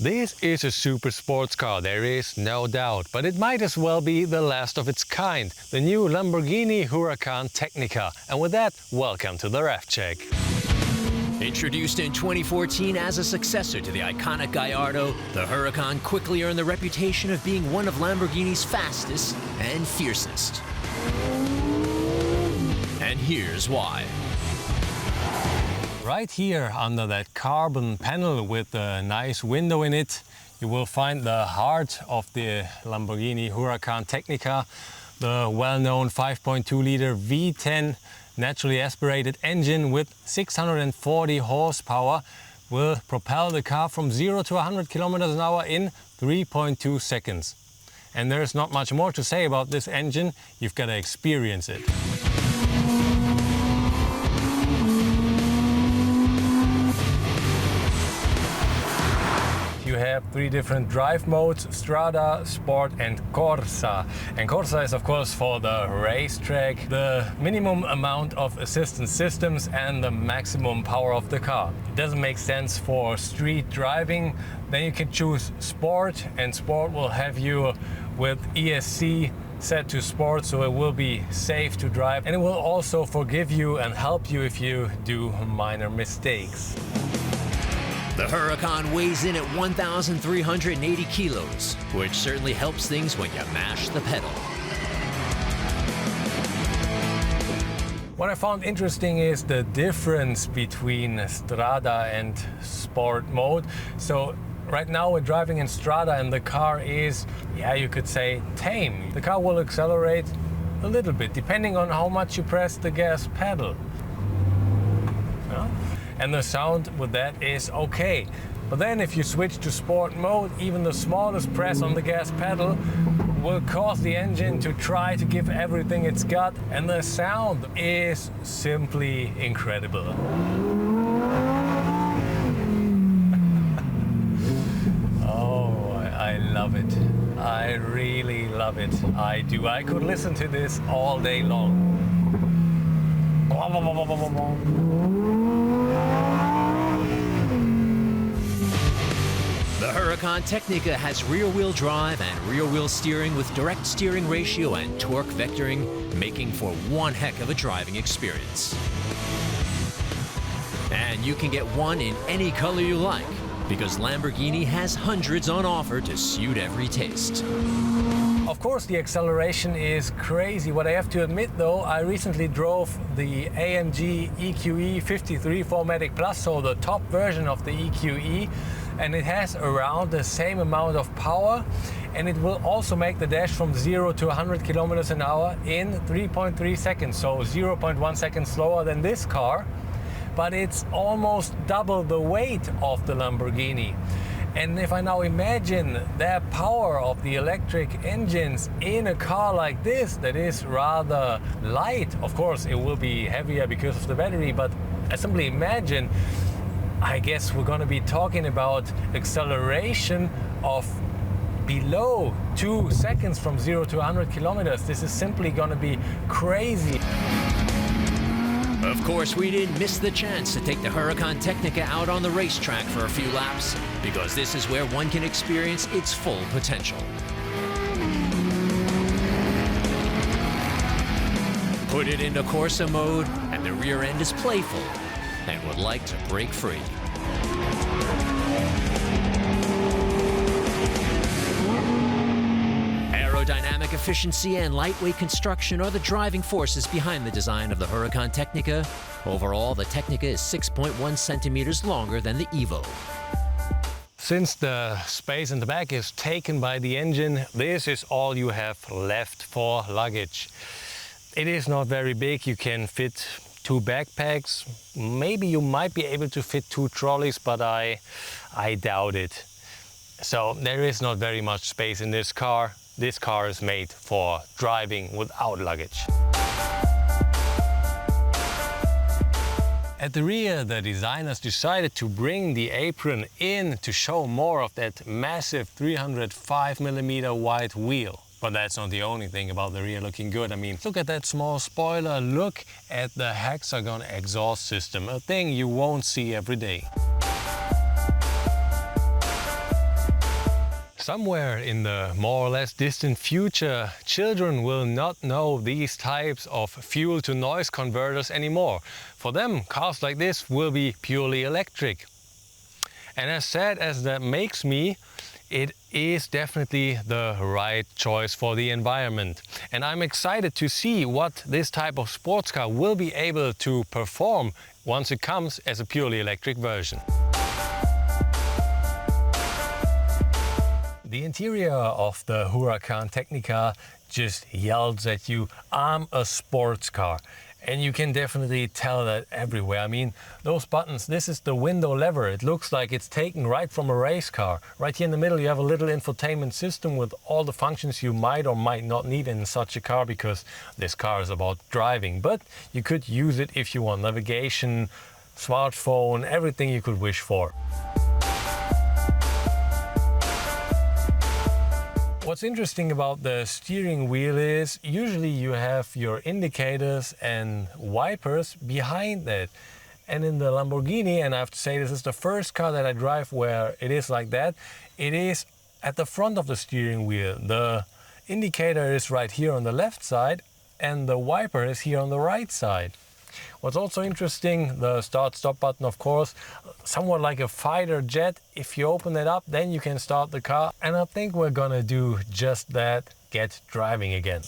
This is a super sports car, there is no doubt, but it might as well be the last of its kind, the new Lamborghini Huracán Tecnica. And with that, welcome to the Ref Check. Introduced in 2014 as a successor to the iconic Gallardo, the Huracan quickly earned the reputation of being one of Lamborghini's fastest and fiercest. And here's why. Right here under that carbon panel with a nice window in it, you will find the heart of the Lamborghini Huracán Tecnica, the well-known 5.2-liter V10 naturally aspirated engine with 640 horsepower will propel the car from 0 to 100 kilometers an hour in 3.2 seconds. And there's not much more to say about this engine, you've got to experience it. You have three different drive modes: Strada, Sport and Corsa. And Corsa is of course for the racetrack, the minimum amount of assistance systems and the maximum power of the car. It doesn't make sense for street driving. Then you can choose Sport, and Sport will have you with ESC set to Sport, so it will be safe to drive, and it will also forgive you and help you if you do minor mistakes. The Huracan weighs in at 1,380 kilos, which certainly helps things when you mash the pedal. What I found interesting is the difference between Strada and Sport mode. So right now we're driving in Strada and the car is, yeah, you could say tame. The car will accelerate a little bit depending on how much you press the gas pedal. And the sound with that is okay. But then if you switch to Sport mode, even the smallest press on the gas pedal will cause the engine to try to give everything it's got, and the sound is simply incredible. Oh, I love it. I really love it. I do. I could listen to this all day long. The Huracán Tecnica has rear-wheel drive and rear-wheel steering with direct steering ratio and torque vectoring, making for one heck of a driving experience. And you can get one in any color you like, because Lamborghini has hundreds on offer to suit every taste. Of course, the acceleration is crazy. What I have to admit though, I recently drove the AMG EQE 53 4MATIC Plus, so the top version of the EQE, and it has around the same amount of power, and it will also make the dash from 0 to 100 kilometers an hour in 3.3 seconds, so 0.1 seconds slower than this car, but it's almost double the weight of the Lamborghini. And if I now imagine the power of the electric engines in a car like this that is rather light, of course it will be heavier because of the battery, but I simply imagine, I guess we're going to be talking about acceleration of below 2 seconds from 0 to 100 kilometers. This is simply going to be crazy. Of course, we didn't miss the chance to take the Huracán Tecnica out on the racetrack for a few laps, because this is where one can experience its full potential. Put it into Corsa mode, and the rear end is playful and would like to break free. Aerodynamic efficiency and lightweight construction are the driving forces behind the design of the Huracán Tecnica. Overall, the Tecnica is 6.1 centimeters longer than the Evo. Since the space in the back is taken by the engine, this is all you have left for luggage. It is not very big. You can fit 2 backpacks. Maybe you might be able to fit 2 trolleys, but I doubt it. So there is not very much space in this car. This car is made for driving without luggage. At the rear, the designers decided to bring the apron in to show more of that massive 305mm wide wheel. But that's not the only thing about the rear looking good. I mean, look at that small spoiler, look at the hexagon exhaust system, a thing you won't see every day. Somewhere in the more or less distant future, children will not know these types of fuel to noise converters anymore. For them, cars like this will be purely electric. And as sad as that makes me, it is definitely the right choice for the environment. And I'm excited to see what this type of sports car will be able to perform once it comes as a purely electric version. The interior of the Huracán Tecnica just yells at you, I'm a sports car. And you can definitely tell that everywhere. I mean, those buttons, this is the window lever. It looks like it's taken right from a race car. Right here in the middle you have a little infotainment system with all the functions you might or might not need in such a car, because this car is about driving. But you could use it if you want navigation, smartphone, everything you could wish for. What's interesting about the steering wheel is usually you have your indicators and wipers behind it. And in the Lamborghini, and I have to say this is the first car that I drive where it is like that, it is at the front of the steering wheel. The indicator is right here on the left side and the wiper is here on the right side. What's also interesting, the start-stop button, of course, somewhat like a fighter jet. If you open it up, then you can start the car. And I think we're gonna do just that, get driving again.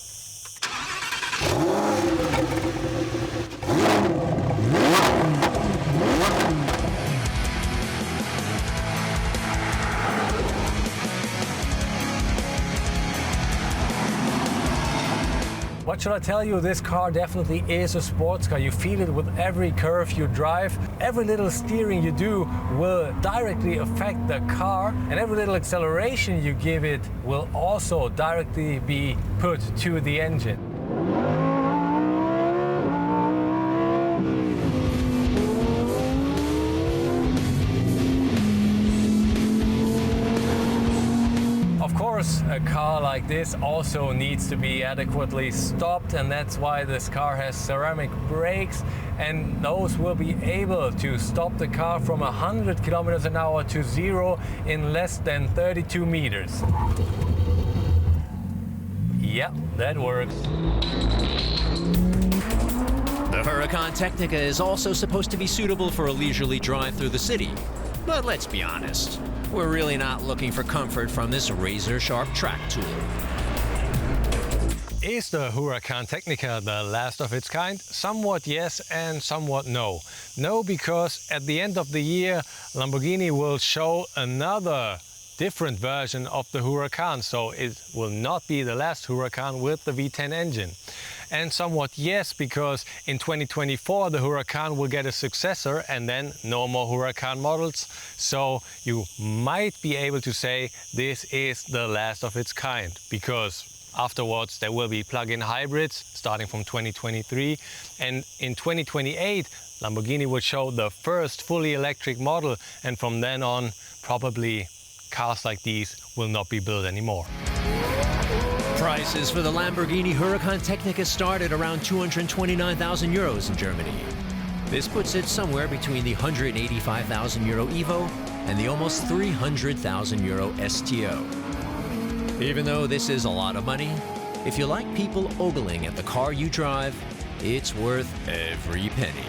What should I tell you? This car definitely is a sports car. You feel it with every curve you drive. Every little steering you do will directly affect the car, and every little acceleration you give it will also directly be put to the engine. Of course, a car like this also needs to be adequately stopped, and that's why this car has ceramic brakes, and those will be able to stop the car from 100 kilometers an hour to 0 in less than 32 meters. Yep, that works. The Huracán Tecnica is also supposed to be suitable for a leisurely drive through the city. But let's be honest, we're really not looking for comfort from this razor-sharp track tool. Is the Huracán Tecnica the last of its kind? Somewhat yes and somewhat no. No, because at the end of the year, Lamborghini will show another different version of the Huracan, so it will not be the last Huracan with the V10 engine. And somewhat yes, because in 2024 the Huracan will get a successor and then no more Huracan models. So you might be able to say this is the last of its kind, because afterwards there will be plug-in hybrids starting from 2023, and in 2028 Lamborghini will show the first fully electric model, and from then on probably cars like these will not be built anymore. Prices for the Lamborghini Huracán Tecnica start at around 229,000 euros in Germany. This puts it somewhere between the 185,000 euro Evo and the almost 300,000 euro STO. Even though this is a lot of money, if you like people ogling at the car you drive, it's worth every penny.